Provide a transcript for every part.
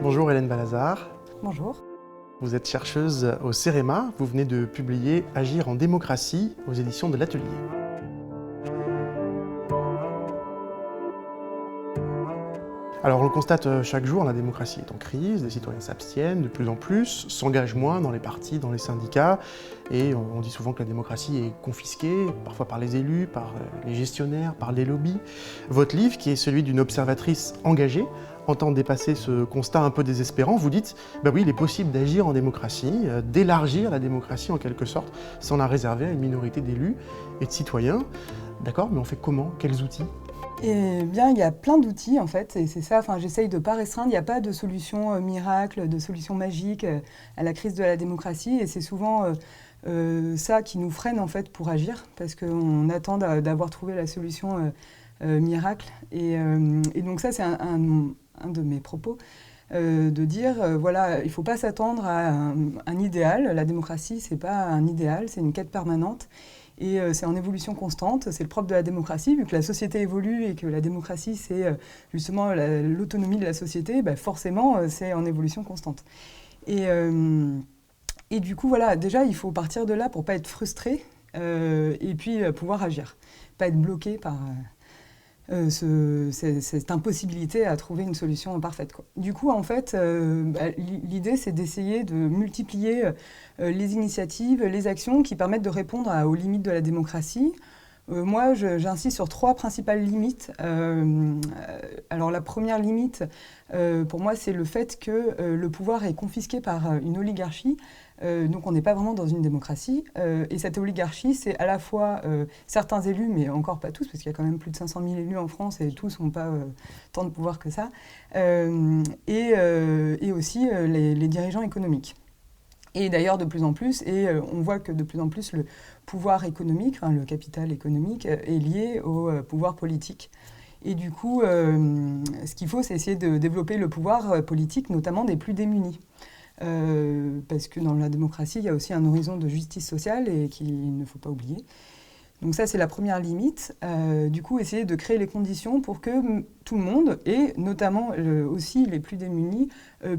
Bonjour Hélène Balazar. Bonjour. Vous êtes chercheuse au CEREMA. Vous venez de publier Agir en démocratie aux éditions de l'Atelier. Alors on le constate chaque jour, la démocratie est en crise, les citoyens s'abstiennent de plus en plus, s'engagent moins dans les partis, dans les syndicats, et on dit souvent que la démocratie est confisquée, parfois par les élus, par les gestionnaires, par les lobbies. Votre livre, qui est celui d'une observatrice engagée, entend dépasser ce constat un peu désespérant. Vous dites, oui, il est possible d'agir en démocratie, d'élargir la démocratie en quelque sorte, sans la réserver à une minorité d'élus et de citoyens. D'accord, mais on fait comment? Quels outils? Eh bien, il y a plein d'outils en fait, et c'est ça, j'essaye de ne pas restreindre, il n'y a pas de solution miracle, de solution magique à la crise de la démocratie, et c'est souvent ça qui nous freine en fait pour agir, parce qu'on attend d'avoir trouvé la solution miracle, et donc ça c'est un de mes propos, de dire, voilà, il ne faut pas s'attendre à un idéal, la démocratie c'est pas un idéal, c'est une quête permanente. Et c'est en évolution constante, c'est le propre de la démocratie, vu que la société évolue et que la démocratie c'est justement l'autonomie de la société, forcément c'est en évolution constante. Et du coup voilà, déjà il faut partir de là pour ne pas être frustré et puis pouvoir agir, pas être bloqué par cette impossibilité à trouver une solution parfaite, quoi. Du coup, en fait, l'idée, c'est d'essayer de multiplier les initiatives, les actions qui permettent de répondre aux limites de la démocratie. Moi, j'insiste sur 3 principales limites. Alors, la première limite, pour moi, c'est le fait que le pouvoir est confisqué par une oligarchie. Donc on n'est pas vraiment dans une démocratie. Et cette oligarchie, c'est à la fois certains élus, mais encore pas tous, parce qu'il y a quand même plus de 500 000 élus en France et tous n'ont pas tant de pouvoir que ça, et aussi les dirigeants économiques. Et d'ailleurs, de plus en plus, et on voit que de plus en plus, le pouvoir économique, le capital économique, est lié au pouvoir politique. Et du coup, ce qu'il faut, c'est essayer de développer le pouvoir politique, notamment des plus démunis. Parce que dans la démocratie, il y a aussi un horizon de justice sociale et qu'il ne faut pas oublier. Donc ça, c'est la première limite. Du coup, essayer de créer les conditions pour que tout le monde, et notamment aussi les plus démunis,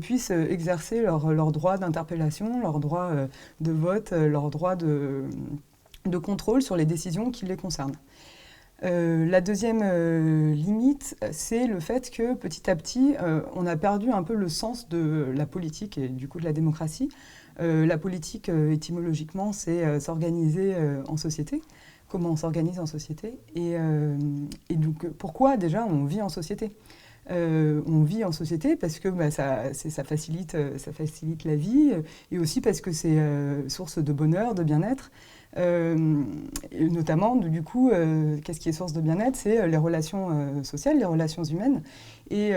puissent exercer leur droit d'interpellation, leur droit de vote, leur droit de contrôle sur les décisions qui les concernent. La deuxième limite, c'est le fait que petit à petit, on a perdu un peu le sens de la politique et du coup de la démocratie. La politique, étymologiquement, c'est s'organiser en société. Comment on s'organise en société et donc, pourquoi déjà on vit en société? On vit en société parce que ça facilite la vie, et aussi parce que c'est source de bonheur, de bien-être. Et notamment, du coup, qu'est-ce qui est source de bien-être? C'est les relations sociales, les relations humaines. Et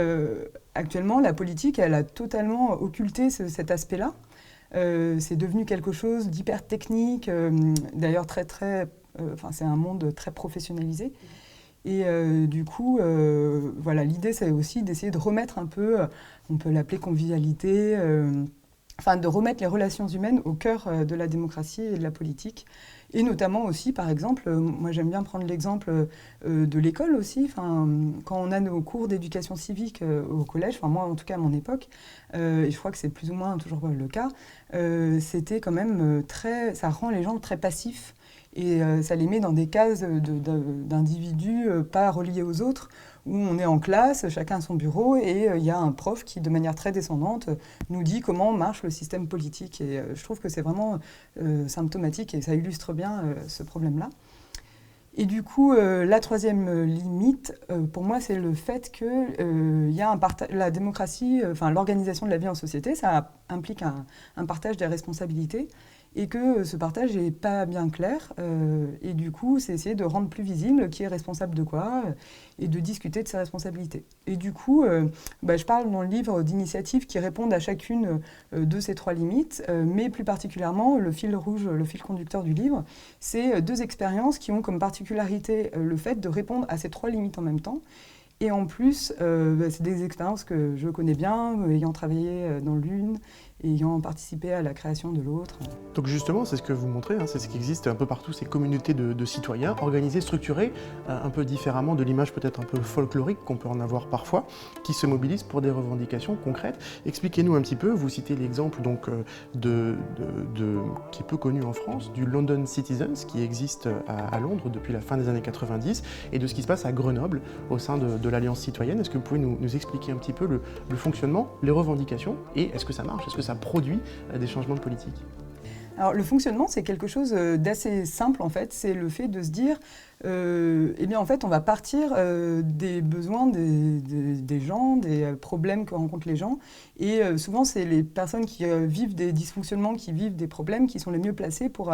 actuellement, la politique, elle a totalement occulté cet aspect-là. C'est devenu quelque chose d'hyper technique, d'ailleurs c'est un monde très professionnalisé. Et du coup, voilà, l'idée, c'est aussi d'essayer de remettre un peu, on peut l'appeler convivialité, de remettre les relations humaines au cœur de la démocratie et de la politique. Et notamment aussi, par exemple, moi j'aime bien prendre l'exemple de l'école aussi. Quand on a nos cours d'éducation civique au collège, moi en tout cas à mon époque, et je crois que c'est plus ou moins toujours le cas, c'était quand même ça rend les gens très passifs. Et ça les met dans des cases d'individus pas reliés aux autres, où on est en classe, chacun à son bureau, et il y a un prof qui, de manière très descendante, nous dit comment marche le système politique. Et je trouve que c'est vraiment symptomatique, et ça illustre bien ce problème-là. Et du coup, la troisième limite, pour moi, c'est le fait que la démocratie, l'organisation de la vie en société, ça implique un partage des responsabilités, et que ce partage n'est pas bien clair. Et du coup, c'est essayer de rendre plus visible qui est responsable de quoi, et de discuter de ses responsabilités. Et du coup, je parle dans le livre d'initiatives qui répondent à chacune de ces 3 limites, mais plus particulièrement, le fil rouge, le fil conducteur du livre, c'est 2 expériences qui ont comme particularité le fait de répondre à ces 3 limites en même temps. Et en plus, c'est des expériences que je connais bien, ayant travaillé dans l'une ayant participé à la création de l'autre. Donc justement, c'est ce que vous montrez, c'est ce qui existe un peu partout, ces communautés de citoyens, organisées, structurées, un peu différemment de l'image peut-être un peu folklorique qu'on peut en avoir parfois, qui se mobilisent pour des revendications concrètes. Expliquez-nous un petit peu, vous citez l'exemple donc qui est peu connu en France, du London Citizens, qui existe à Londres depuis la fin des années 90, et de ce qui se passe à Grenoble, au sein de l'Alliance citoyenne. Est-ce que vous pouvez nous expliquer un petit peu le fonctionnement, les revendications, et est-ce que ça marche, est-ce que ça produit des changements de politique? Alors le fonctionnement, c'est quelque chose d'assez simple en fait, c'est le fait de se dire, eh bien en fait on va partir des besoins des gens, des problèmes que rencontrent les gens, et souvent c'est les personnes qui vivent des dysfonctionnements, qui vivent des problèmes, qui sont les mieux placées pour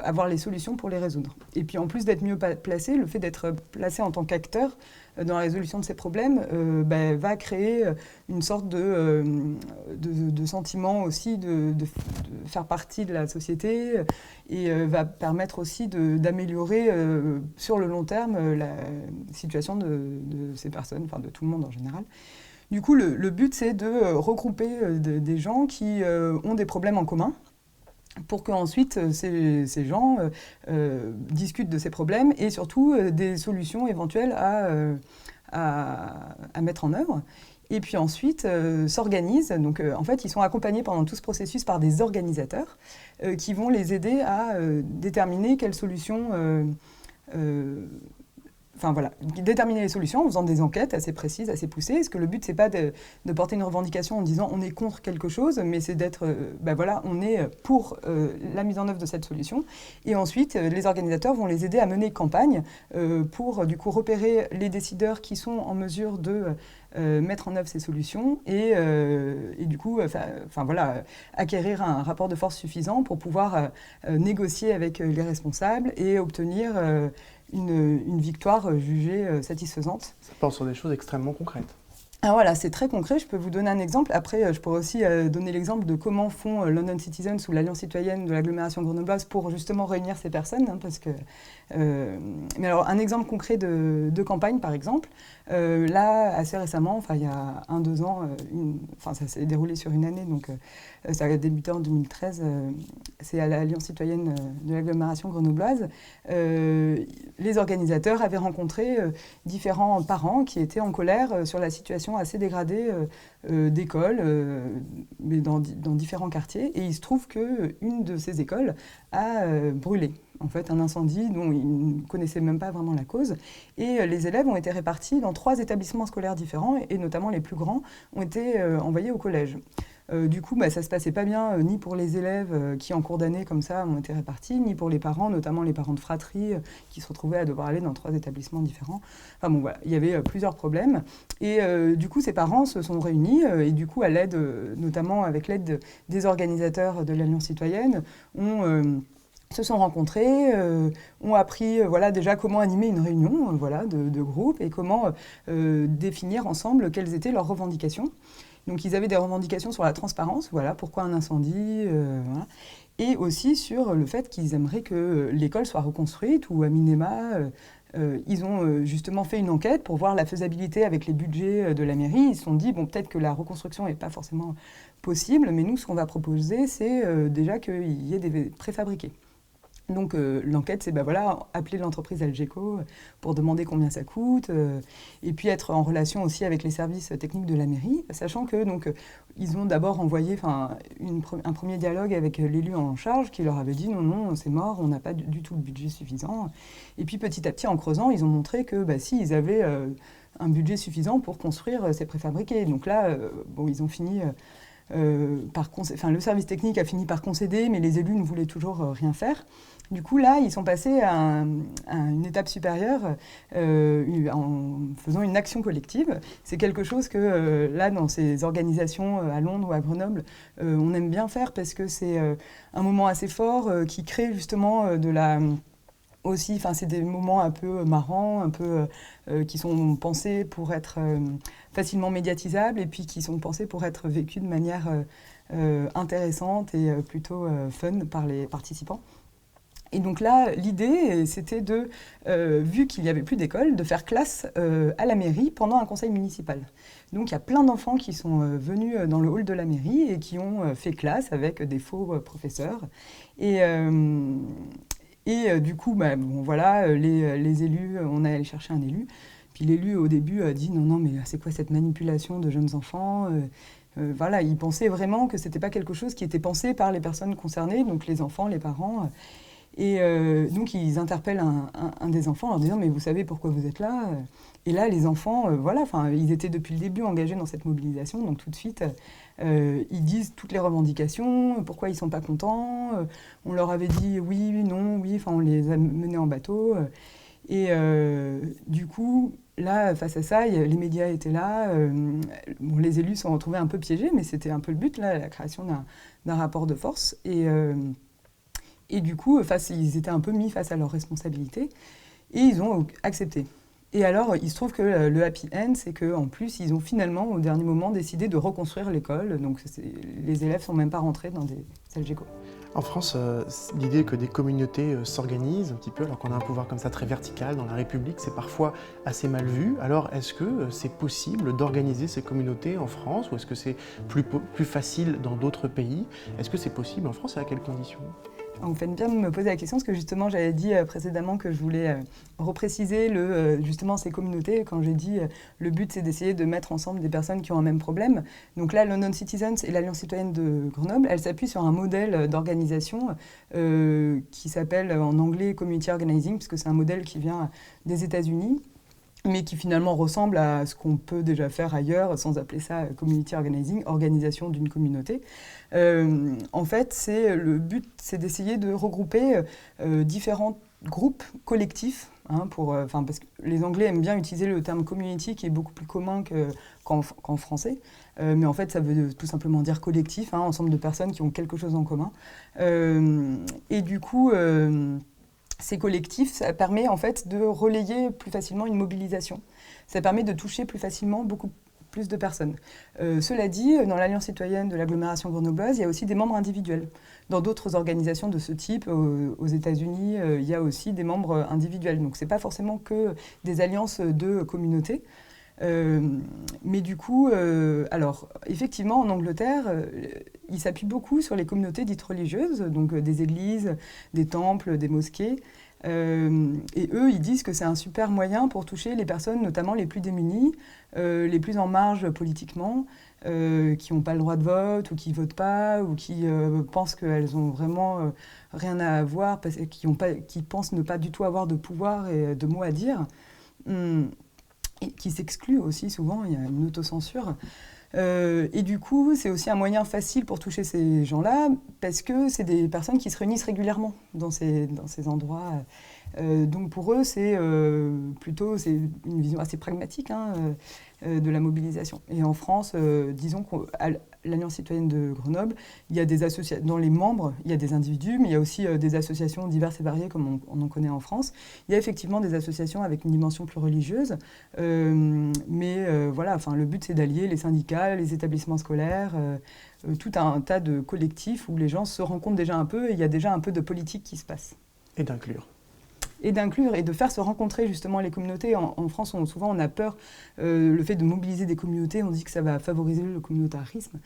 avoir les solutions pour les résoudre. Et puis en plus d'être mieux placé, le fait d'être placé en tant qu'acteur dans la résolution de ces problèmes va créer une sorte de sentiment aussi de faire partie de la société et va permettre aussi d'améliorer sur le long terme la situation de ces personnes, enfin de tout le monde en général. Du coup, le but, c'est de regrouper des gens qui ont des problèmes en commun, pour qu'ensuite ces gens discutent de ces problèmes et surtout des solutions éventuelles à mettre en œuvre. Et puis ensuite s'organisent. Donc en fait, ils sont accompagnés pendant tout ce processus par des organisateurs qui vont les aider à déterminer quelles solutions déterminer les solutions en faisant des enquêtes assez précises, assez poussées. Parce que le but, c'est pas de porter une revendication en disant on est contre quelque chose, mais c'est d'être, on est pour la mise en œuvre de cette solution. Et ensuite, les organisateurs vont les aider à mener campagne pour du coup repérer les décideurs qui sont en mesure de mettre en œuvre ces solutions et du coup, acquérir un rapport de force suffisant pour pouvoir négocier avec les responsables et obtenir une victoire jugée satisfaisante. Ça porte sur des choses extrêmement concrètes. Ah, voilà, c'est très concret. Je peux vous donner un exemple. Après, je pourrais aussi donner l'exemple de comment font London Citizens ou l'Alliance citoyenne de l'agglomération grenobloise pour justement réunir ces personnes. Mais alors, un exemple concret de campagne, par exemple. Là, assez récemment, il y a 1-2 ans, ça s'est déroulé sur une année, donc ça a débuté en 2013. C'est à l'Alliance citoyenne de l'agglomération grenobloise. Les organisateurs avaient rencontré différents parents qui étaient en colère sur la situation assez dégradée d'écoles, mais dans différents quartiers. Et il se trouve qu'une de ces écoles a brûlé. En fait, un incendie dont ils ne connaissaient même pas vraiment la cause. Et les élèves ont été répartis dans 3 établissements scolaires différents, et notamment les plus grands ont été envoyés au collège. Du coup, ça se passait pas bien ni pour les élèves qui, en cours d'année, comme ça, ont été répartis, ni pour les parents, notamment les parents de fratrie, qui se retrouvaient à devoir aller dans 3 établissements différents. Enfin bon, voilà, il y avait plusieurs problèmes. Et du coup, ces parents se sont réunis, et du coup, à l'aide, notamment avec l'aide des organisateurs de l'Alliance citoyenne, se sont rencontrés, ont appris déjà comment animer une réunion de groupe et comment définir ensemble quelles étaient leurs revendications. Donc ils avaient des revendications sur la transparence, pourquoi un incendie, et aussi sur le fait qu'ils aimeraient que l'école soit reconstruite ou à minima, ils ont justement fait une enquête pour voir la faisabilité avec les budgets de la mairie. Ils se sont dit, peut-être que la reconstruction n'est pas forcément possible, mais nous, ce qu'on va proposer, c'est déjà qu'il y ait des préfabriqués. Donc l'enquête, c'est appeler l'entreprise Algeco pour demander combien ça coûte, et puis être en relation aussi avec les services techniques de la mairie, sachant que ils ont d'abord envoyé un premier dialogue avec l'élu en charge qui leur avait dit non, c'est mort, on n'a pas du tout le budget suffisant. Et puis petit à petit, en creusant, ils ont montré que si, ils avaient un budget suffisant pour construire ces préfabriqués. Donc là, ils ont fini... le service technique a fini par concéder, mais les élus ne voulaient toujours rien faire. Du coup, là, ils sont passés à une étape supérieure en faisant une action collective. C'est quelque chose que, là, dans ces organisations à Londres ou à Grenoble, on aime bien faire parce que c'est un moment assez fort qui crée justement c'est des moments un peu marrants, un peu qui sont pensés pour être facilement médiatisables et puis qui sont pensés pour être vécus de manière intéressante et plutôt fun par les participants. Et donc là, l'idée, c'était de, vu qu'il n'y avait plus d'école, de faire classe à la mairie pendant un conseil municipal. Donc il y a plein d'enfants qui sont venus dans le hall de la mairie et qui ont fait classe avec des faux professeurs. Et du coup, bon, voilà, les élus, on est allé chercher un élu. Puis l'élu, au début, a dit non, mais c'est quoi cette manipulation de jeunes enfants voilà, il pensait vraiment que ce n'était pas quelque chose qui était pensé par les personnes concernées, donc les enfants, les parents. Et donc, ils interpellent un des enfants en leur disant « Mais vous savez pourquoi vous êtes là ?» Et là, les enfants, voilà, ils étaient depuis le début engagés dans cette mobilisation. Donc, tout de suite, ils disent toutes les revendications, pourquoi ils ne sont pas contents. On leur avait dit oui, non, oui, on les a menés en bateau. Et du coup, là, face à ça, les médias étaient là. Bon, les élus se sont retrouvés un peu piégés, mais c'était un peu le but, là, la création d'un rapport de force. Et du coup, ils étaient un peu mis face à leurs responsabilités et ils ont accepté. Et alors, il se trouve que le happy end, c'est qu'en plus, ils ont finalement, au dernier moment, décidé de reconstruire l'école. Donc, les élèves ne sont même pas rentrés dans des Salgeco. En France, l'idée que des communautés s'organisent un petit peu, alors qu'on a un pouvoir comme ça très vertical dans la République, c'est parfois assez mal vu. Alors, est-ce que c'est possible d'organiser ces communautés en France ou est-ce que c'est plus facile dans d'autres pays? Est-ce que c'est possible en France et à quelles conditions? Vous faites bien de me poser la question, parce que justement, j'avais dit précédemment que je voulais repréciser justement ces communautés. Quand j'ai dit le but, c'est d'essayer de mettre ensemble des personnes qui ont un même problème. Donc là, London Citizens et l'Alliance citoyenne de Grenoble, elles s'appuient sur un modèle d'organisation qui s'appelle en anglais Community Organizing, puisque c'est un modèle qui vient des États-Unis, mais qui finalement ressemble à ce qu'on peut déjà faire ailleurs, sans appeler ça community organizing, organisation d'une communauté. En fait, le but, c'est d'essayer de regrouper différents groupes collectifs, parce que les Anglais aiment bien utiliser le terme community, qui est beaucoup plus commun qu'en français. Mais en fait, ça veut tout simplement dire collectif, ensemble de personnes qui ont quelque chose en commun. Et du coup... ces collectifs, ça permet en fait de relayer plus facilement une mobilisation. Ça permet de toucher plus facilement beaucoup plus de personnes. Cela dit, dans l'Alliance citoyenne de l'agglomération grenobloise, il y a aussi des membres individuels. Dans d'autres organisations de ce type, aux États-Unis, il y a aussi des membres individuels. Donc ce n'est pas forcément que des alliances de communautés. Mais du coup, alors effectivement en Angleterre, ils s'appuient beaucoup sur les communautés dites religieuses, donc des églises, des temples, des mosquées. Et eux, ils disent que c'est un super moyen pour toucher les personnes, notamment les plus démunies, les plus en marge politiquement, qui n'ont pas le droit de vote ou qui ne votent pas ou qui pensent qu'elles n'ont vraiment rien à avoir, qui pensent ne pas du tout avoir de pouvoir et de mots à dire. Et qui s'excluent aussi souvent, il y a une autocensure. Et du coup, c'est aussi un moyen facile pour toucher ces gens-là, parce que c'est des personnes qui se réunissent régulièrement dans ces endroits. Donc pour eux, c'est une vision assez pragmatique de la mobilisation. Et en France, disons qu'à l'Alliance citoyenne de Grenoble, il y a des associations, dans les membres, il y a des individus, mais il y a aussi des associations diverses et variées, comme on en connaît en France. Il y a effectivement des associations avec une dimension plus religieuse, mais voilà, le but, c'est d'allier les syndicats, les établissements scolaires, tout un tas de collectifs où les gens se rencontrent déjà un peu et il y a déjà un peu de politique qui se passe. Et d'inclure. Et d'inclure et de faire se rencontrer justement les communautés. En France, souvent on a peur, le fait de mobiliser des communautés, on dit que ça va favoriser le communautarisme.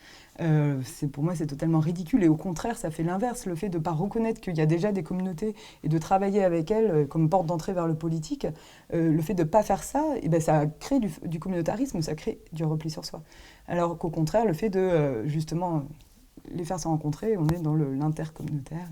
Pour moi, c'est totalement ridicule et au contraire, ça fait l'inverse. Le fait de ne pas reconnaître qu'il y a déjà des communautés et de travailler avec elles comme porte d'entrée vers le politique, le fait de ne pas faire ça, ça crée du communautarisme, ça crée du repli sur soi. Alors qu'au contraire, le fait de justement les faire se rencontrer, on est dans l'intercommunautaire.